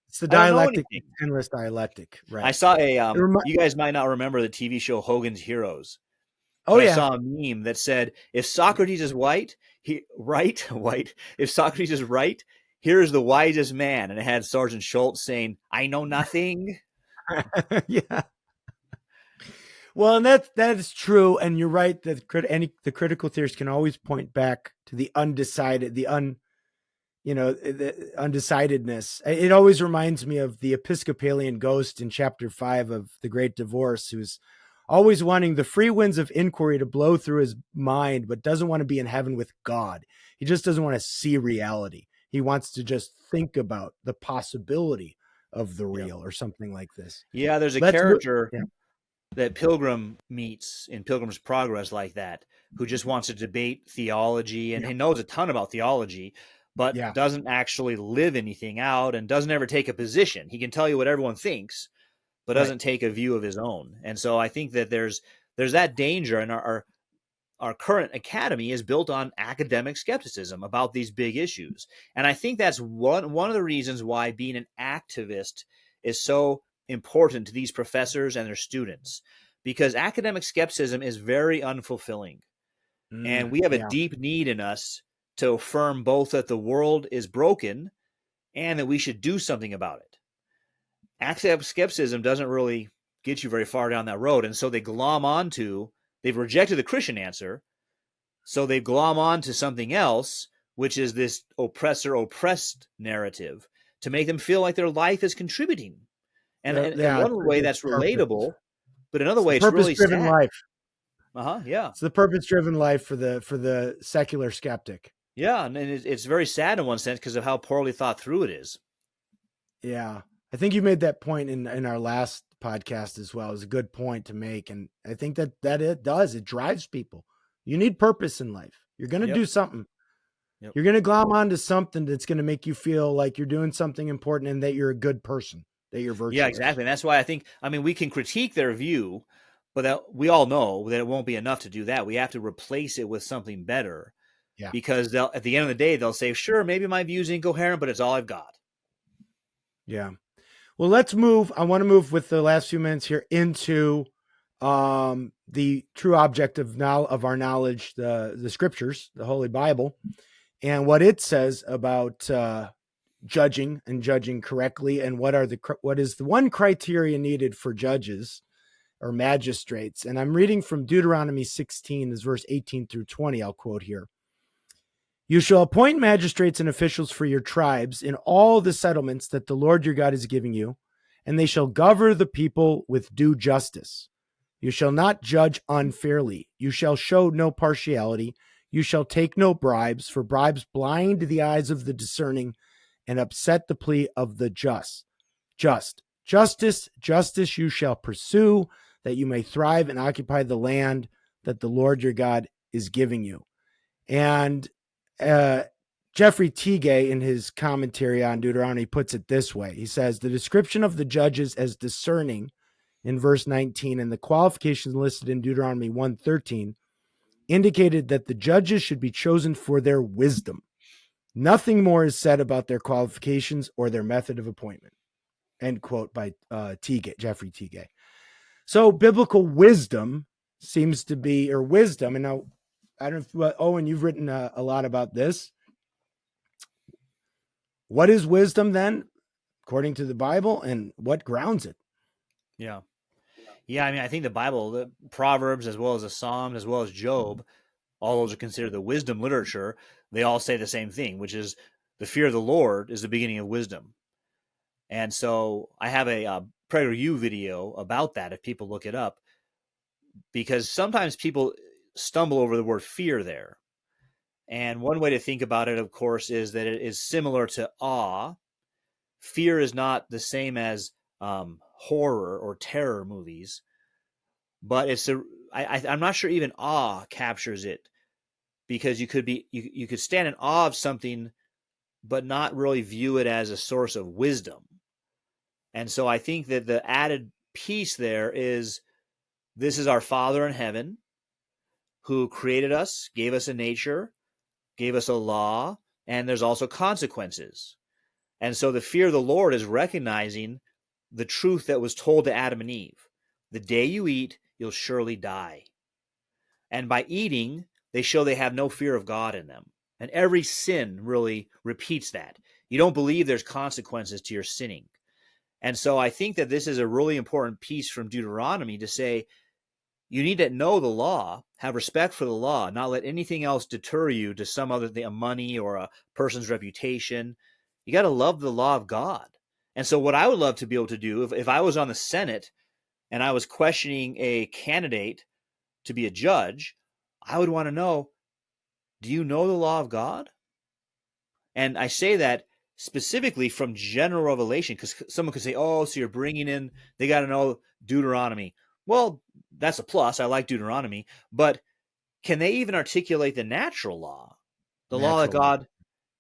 It's the I don't know dialectic, anything. endless dialectic, right? I saw you guys might not remember the TV show Hogan's Heroes. Oh, but yeah. I saw a meme that said, if Socrates is white, if Socrates is right, here is the wisest man. And it had Sergeant Schultz saying, I know nothing. Yeah. Well, and that is true, and you're right that the critical theorists can always point back to the undecided, the undecidedness. It always reminds me of the Episcopalian ghost in chapter 5 of The Great Divorce, who's always wanting the free winds of inquiry to blow through his mind, but doesn't want to be in heaven with God. He just doesn't want to see reality. He wants to just think about the possibility of the real or something like this. Yeah, there's a character that Pilgrim meets in Pilgrim's Progress like that, who just wants to debate theology and he knows a ton about theology, but doesn't actually live anything out and doesn't ever take a position. He can tell you what everyone thinks, but doesn't take a view of his own. And so I think that there's that danger, and our current academy is built on academic skepticism about these big issues. And I think that's one of the reasons why being an activist is so important to these professors and their students, because academic skepticism is very unfulfilling. And we have a deep need in us to affirm both that the world is broken and that we should do something about it. Academic skepticism doesn't really get you very far down that road. And so they've rejected the Christian answer. So they glom on to something else, which is this oppressor-oppressed narrative, to make them feel like their life is contributing. And one way that's relatable, but another way it's really sad. Purpose-driven life. Yeah. It's the purpose-driven life for the secular skeptic. Yeah, and it's very sad in one sense because of how poorly thought through it is. Yeah. I think you made that point in our last podcast as well. It's a good point to make. And I think that it drives people. You need purpose in life. You're going to do something. You're going to glom onto something that's going to make you feel like you're doing something important and that you're a good person, that you're virtuous. Yeah, exactly. And that's why we can critique their view, but we all know that it won't be enough to do that. We have to replace it with something better. Yeah. Because at the end of the day, they'll say, sure, maybe my view's incoherent, but it's all I've got. Yeah. Well, let's move. I want to move with the last few minutes here into the true object of our knowledge, the scriptures, the Holy Bible, and what it says about judging and judging correctly, and what is the one criteria needed for judges or magistrates. And I'm reading from Deuteronomy 16, is verse 18 through 20. I'll quote here. You shall appoint magistrates and officials for your tribes in all the settlements that the Lord your God is giving you, and they shall govern the people with due justice. You shall not judge unfairly. You shall show no partiality. You shall take no bribes, for bribes blind the eyes of the discerning and upset the plea of the just. Justice you shall pursue, that you may thrive and occupy the land that the Lord your God is giving you. And Jeffrey Teague, in his commentary on Deuteronomy, puts it this way. He says, the description of the judges as discerning in verse 19 and the qualifications listed in Deuteronomy 1:13 indicated that the judges should be chosen for their wisdom. Nothing more is said about their qualifications or their method of appointment. End quote by Jeffrey Teague. So biblical wisdom seems to be, or wisdom, and now I don't know if, Owen, you've written a lot about this. What is wisdom then, according to the Bible, and what grounds it? Yeah. I mean, I think the Bible, the Proverbs, as well as the Psalms, as well as Job, all those are considered the wisdom literature. They all say the same thing, which is the fear of the Lord is the beginning of wisdom. And so I have a PragerU video about that if people look it up, because sometimes people stumble over the word fear there. And one way to think about it, of course, is that it is similar to awe. Fear is not the same as horror or terror movies, but I'm not sure even awe captures it, because you could stand in awe of something, but not really view it as a source of wisdom. And so I think that the added piece there is, this is our Father in heaven who created us, gave us a nature, gave us a law, and there's also consequences. And so the fear of the Lord is recognizing the truth that was told to Adam and Eve. The day you eat, you'll surely die. And by eating, they show they have no fear of God in them. And every sin really repeats that. You don't believe there's consequences to your sinning. And so I think that this is a really important piece from Deuteronomy to say, you need to know the law, have respect for the law, not let anything else deter you to some other thing, a money or a person's reputation. You got to love the law of God. And so what I would love to be able to do, if I was on the Senate and I was questioning a candidate to be a judge, I would want to know, do you know the law of God? And I say that specifically from general revelation, because someone could say, oh, so you're bringing in, they got to know Deuteronomy. Well, that's a plus. I like Deuteronomy. But can they even articulate the natural law, the law that God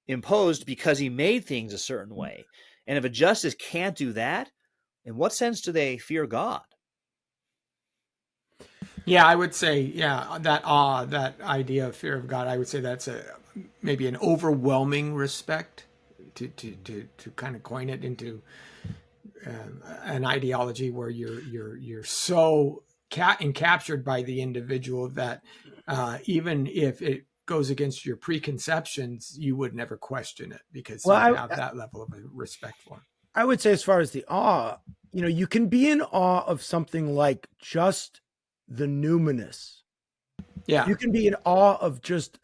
imposed because he made things a certain way? And if a justice can't do that, in what sense do they fear God? Yeah, I would say, that awe, that idea of fear of God, I would say that's maybe an overwhelming respect, to kind of coin it into an ideology where you're so encaptured by the individual that even if it goes against your preconceptions, you would never question it because you have that level of respect for him. I would say, as far as the awe, you can be in awe of something like just the numinous. Yeah. You can be in awe of just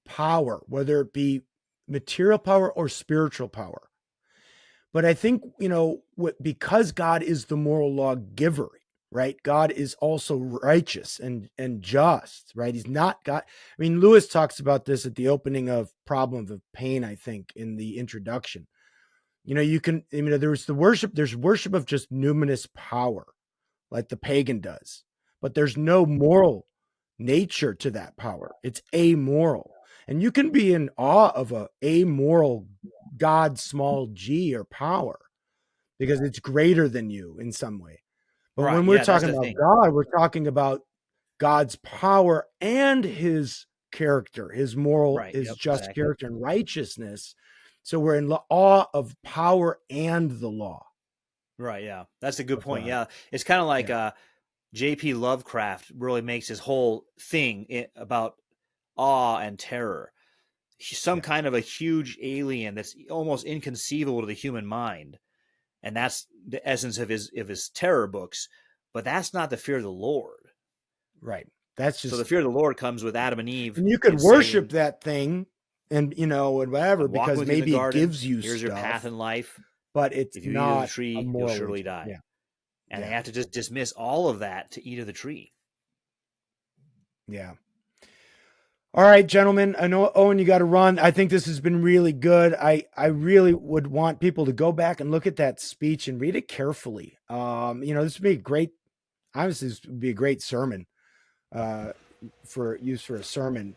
power, whether it be material power or spiritual power. But I think, because God is the moral law giver, right? God is also righteous and just, right? He's not God. I mean, Lewis talks about this at the opening of Problem of Pain, I think, in the introduction. There's worship of just numinous power, like the pagan does, but there's no moral nature to that power. It's amoral. And you can be in awe of a amoral God, small g, or power, because it's greater than you in some way. But when we're talking about God, we're talking about God's power and his character, his moral, his just character and righteousness. So we're in awe of power and the law. Right. Yeah. That's a good point. Yeah. It's kind of like J.P. Lovecraft really makes his whole thing about awe and terror. Some kind of a huge alien that's almost inconceivable to the human mind. And that's the essence of his terror books. But that's not the fear of the Lord. Right. That's just, so the fear of the Lord comes with Adam and Eve. And you could worship that thing and and whatever, because maybe it gives you Here's stuff, your path in life. But it's if you not eat of the tree, you'll surely die. Yeah. And they have to just dismiss all of that to eat of the tree. Yeah. All right, gentlemen. I know, Owen, you got to run. I think this has been really good. I really would want people to go back and look at that speech and read it carefully. This would be a great sermon for use for a sermon.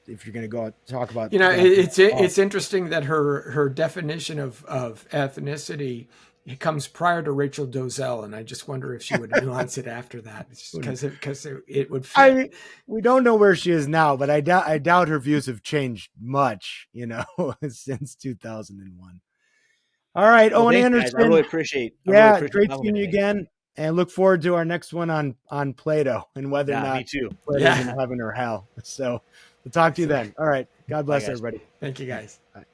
If you're going to go talk about, it's interesting that her definition of ethnicity, it comes prior to Rachel Dolezal, and I just wonder if she would nuance it after that, because it would fit. I mean, we don't know where she is now, but I doubt her views have changed much, since 2001. All right, well, Owen Anderson, guys. I really appreciate. Great seeing you again, and look forward to our next one on Plato and whether or not me too. Plato's in heaven or hell. So we'll talk to you then. All right, God bless everybody. Thank you, guys. Bye.